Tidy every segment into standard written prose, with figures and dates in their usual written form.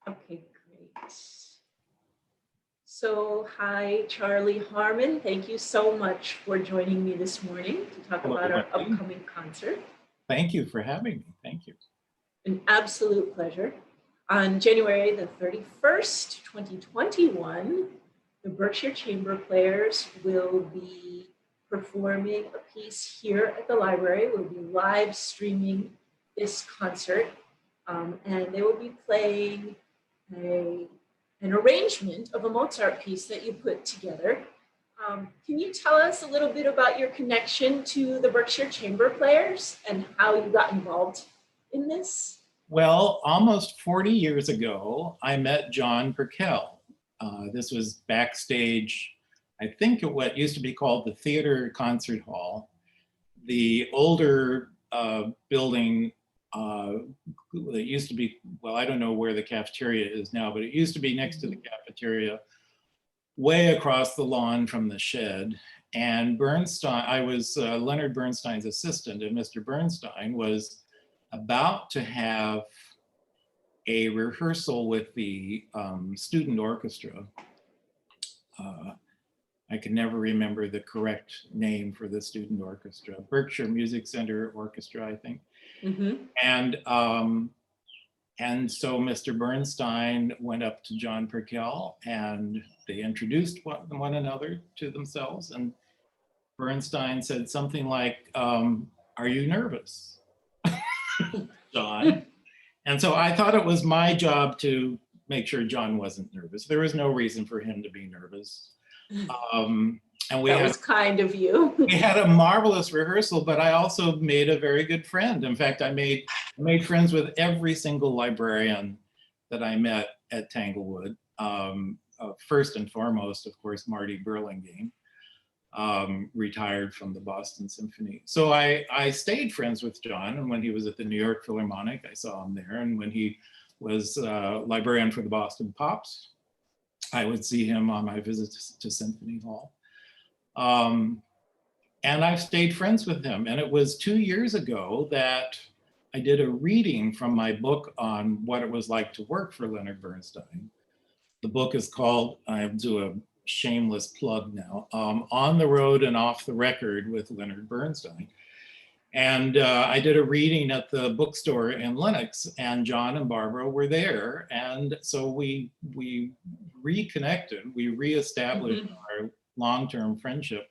Okay, great. So, hi, Charlie Harmon. Thank you so much for joining me this morning to talk Hello, about our Wendy. upcoming concert. Thank you for having me. Thank you. An absolute pleasure. On January the 31st, 2021, the Berkshire Chamber Players will be performing a piece here at the library. We'll be live streaming this concert, and they will be playing an arrangement of a Mozart piece that you put together. Can you tell us a little bit about your connection to the Berkshire Chamber Players and how you got involved in this? Well, almost 40 years ago, I met John Perkel. This was backstage, I think at what used to be called the Theater Concert Hall. The older building that used to be, well, I don't know where the cafeteria is now, but it used to be next to the cafeteria, way across the lawn from the shed. And Bernstein, I was Leonard Bernstein's assistant, and Mr. Bernstein was about to have a rehearsal with the student orchestra. I can never remember the correct name for the student orchestra, Berkshire Music Center Orchestra, I think. Mm-hmm. And so Mr. Bernstein went up to John Perkel and they introduced one another to themselves. And Bernstein said something like, "Are you nervous, John?" And so I thought it was my job to make sure John wasn't nervous. There was no reason for him to be nervous. And That was kind of you. We had a marvelous rehearsal, but I also made a very good friend. In fact, I made friends with every single librarian that I met at Tanglewood. First and foremost, of course, Marty Burlingame, retired from the Boston Symphony. So I stayed friends with John, and when he was at the New York Philharmonic, I saw him there. And when he was librarian for the Boston Pops, I would see him on my visits to Symphony Hall. And I've stayed friends with him. And it was 2 years ago that I did a reading from my book on what it was like to work for Leonard Bernstein. The book is called, I'll do a shameless plug now, On the Road and Off the Record with Leonard Bernstein. And I did a reading at the bookstore in Lenox, and John and Barbara were there. And so we reconnected, we reestablished our long-term friendship.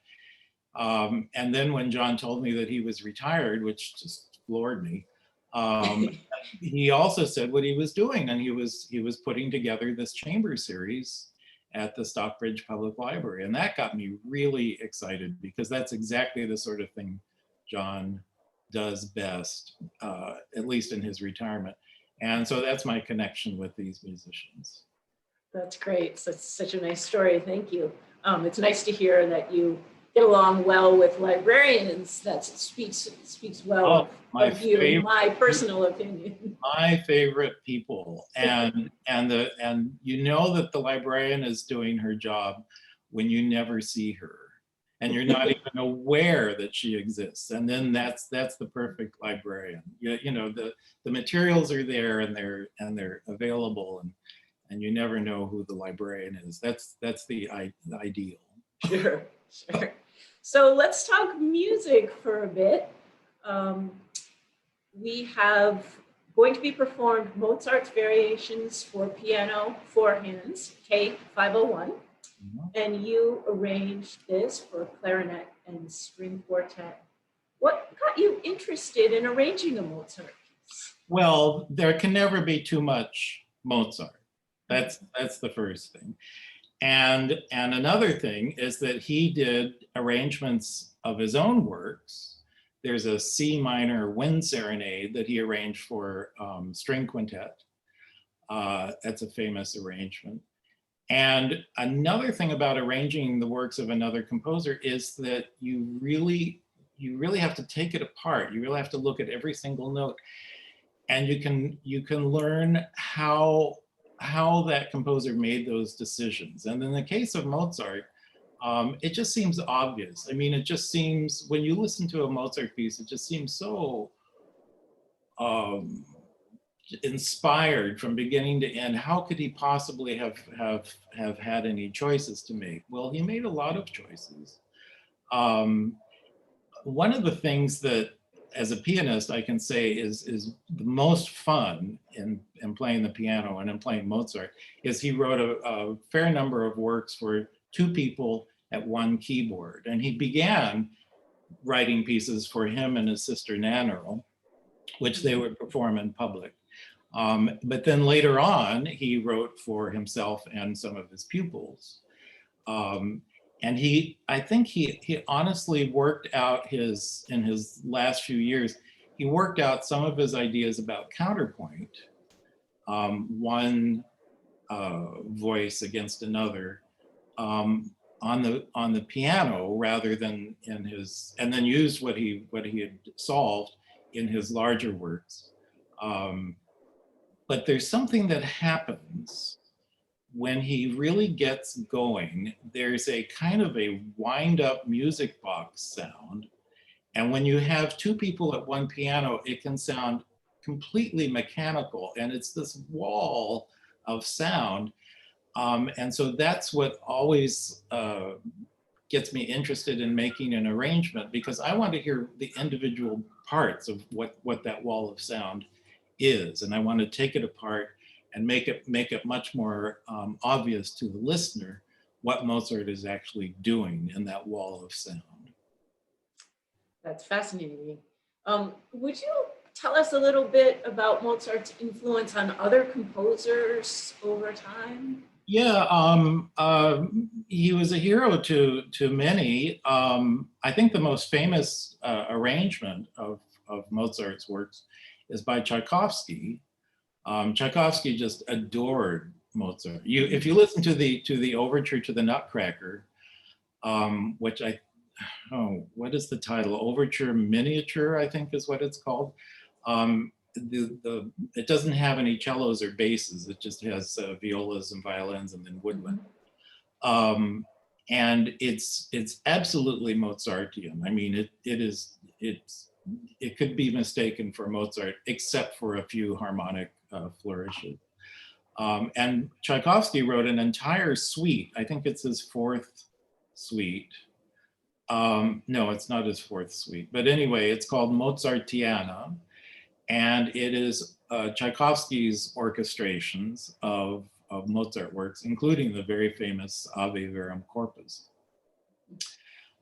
And then when John told me that he was retired, which just floored me, he also said what he was doing, and he was putting together this chamber series at the Stockbridge Public Library. And that got me really excited, because that's exactly the sort of thing John does best, at least in his retirement. And so that's my connection with these musicians. That's great. So it's such a nice story. Thank you. It's nice to hear that you get along well with librarians. That speaks well of you, my personal opinion. My favorite people, and you know that the librarian is doing her job when you never see her, and you're not even aware that she exists. And then that's the perfect librarian. You know, the materials are there, and they're available, and you never know who the librarian is. That's the ideal. Sure. So let's talk music for a bit. We have going to be performed Mozart's Variations for Piano, Forehands, K501. And you arranged this for clarinet and string quartet. What got you interested in arranging a Mozart piece? Well, there can never be too much Mozart. That's the first thing. And another thing is that he did arrangements of his own works. There's a C minor wind serenade that he arranged for string quintet. That's a famous arrangement. And another thing about arranging the works of another composer is that you really have to take it apart. You really have to look at every single note, and you can learn how that composer made those decisions. And in the case of Mozart, it just seems obvious. I mean, it just seems, when you listen to a Mozart piece, it just seems so inspired from beginning to end. How could he possibly have had any choices to make? Well, he made a lot of choices. One of the things that, as a pianist, I can say is the most fun in playing the piano and in playing Mozart is he wrote a fair number of works for two people at one keyboard. And he began writing pieces for him and his sister Nannerl, which they would perform in public. But then later on, he wrote for himself and some of his pupils. And I think he honestly worked out in his last few years, he worked out some of his ideas about counterpoint, one voice against another, on the piano rather than in his, and then used what he had solved in his larger works. But there's something that happens when he really gets going. There's a kind of a wind up music box sound. And when you have two people at one piano, it can sound completely mechanical, and it's this wall of sound. And so that's what always gets me interested in making an arrangement, because I want to hear the individual parts of what that wall of sound is. And I want to take it apart and make it much more obvious to the listener what Mozart is actually doing in that wall of sound. That's fascinating. Would you tell us a little bit about Mozart's influence on other composers over time? Yeah, he was a hero to many. I think the most famous arrangement of Mozart's works is by Tchaikovsky. Tchaikovsky just adored Mozart. If you listen to the Overture to the Nutcracker, which what is the title? Overture Miniature, I think is what it's called. It doesn't have any cellos or basses. It just has violas and violins and then woodwind. And it's absolutely Mozartian. I mean, it could be mistaken for Mozart, except for a few harmonic flourishes. And Tchaikovsky wrote an entire suite. I think it's his fourth suite. No, it's not his fourth suite. But anyway, it's called Mozartiana. And it is Tchaikovsky's orchestrations of Mozart works, including the very famous Ave Verum Corpus.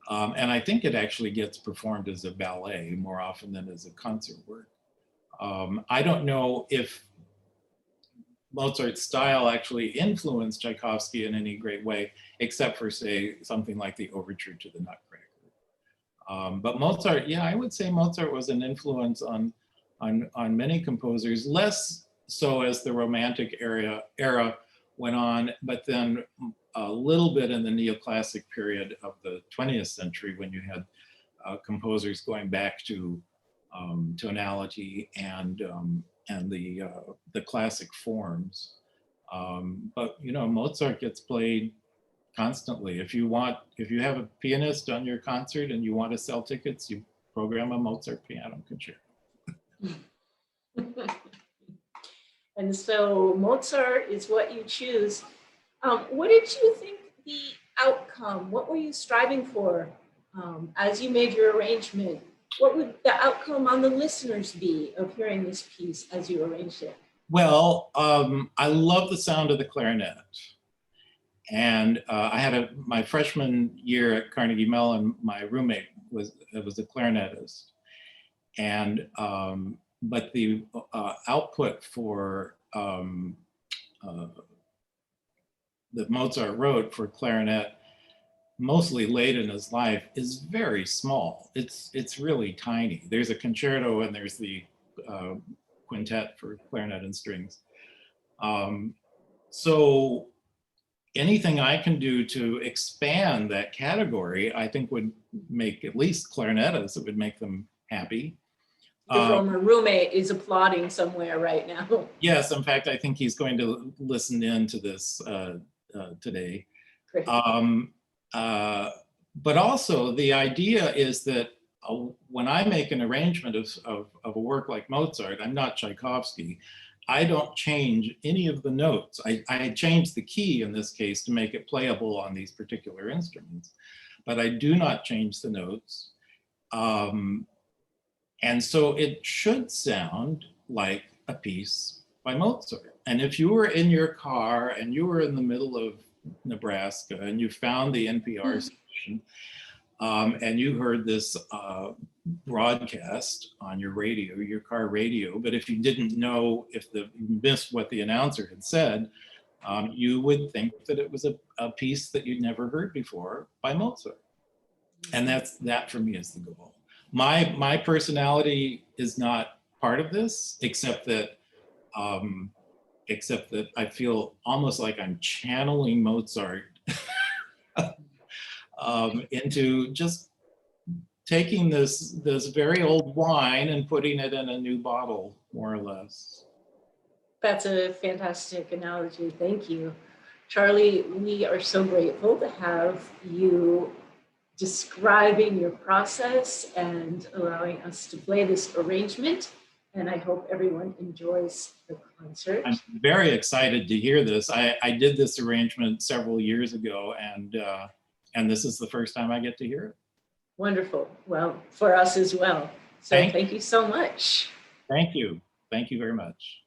And I think it actually gets performed as a ballet more often than as a concert work. I don't know if Mozart's style actually influenced Tchaikovsky in any great way, except for, say, something like the Overture to the Nutcracker. But Mozart, yeah, I would say Mozart was an influence on many composers, less so as the Romantic era went on, but then a little bit in the neoclassic period of the 20th century, when you had composers going back to tonality and the classic forms. But Mozart gets played constantly. If you have a pianist on your concert and you want to sell tickets, you program a Mozart piano concerto. And so Mozart is what you choose. What did you think the outcome? What were you striving for as you made your arrangement? What would the outcome on the listeners be of hearing this piece as you arranged it? Well, I love the sound of the clarinet. And I had my freshman year at Carnegie Mellon, my roommate was a clarinetist. And but the output for that Mozart wrote for clarinet, mostly late in his life, is very small. It's really tiny. There's a concerto and there's the quintet for clarinet and strings. So anything I can do to expand that category, I think would make at least clarinetists, it would make them happy. Your former roommate is applauding somewhere right now. Yes, in fact, I think he's going to listen in to this today. Great. But also the idea is that when I make an arrangement of a work like Mozart, I'm not Tchaikovsky. I don't change any of the notes. I changed the key in this case to make it playable on these particular instruments, but I do not change the notes. And so it should sound like a piece by Mozart. And if you were in your car and you were in the middle of Nebraska and you found the NPR station and you heard this broadcast on your radio, your car radio, but if you didn't know, you missed what the announcer had said, you would think that it was a piece that you'd never heard before by Mozart. And that for me is the goal. My personality is not part of this, except that I feel almost like I'm channeling Mozart into just taking this very old wine and putting it in a new bottle, more or less. That's a fantastic analogy. Thank you. Charlie, we are so grateful to have you describing your process and allowing us to play this arrangement. And I hope everyone enjoys the concert. I'm very excited to hear this. I did this arrangement several years ago, and this is the first time I get to hear it. Wonderful. Well, for us as well. So thank you so much. Thank you. Thank you very much.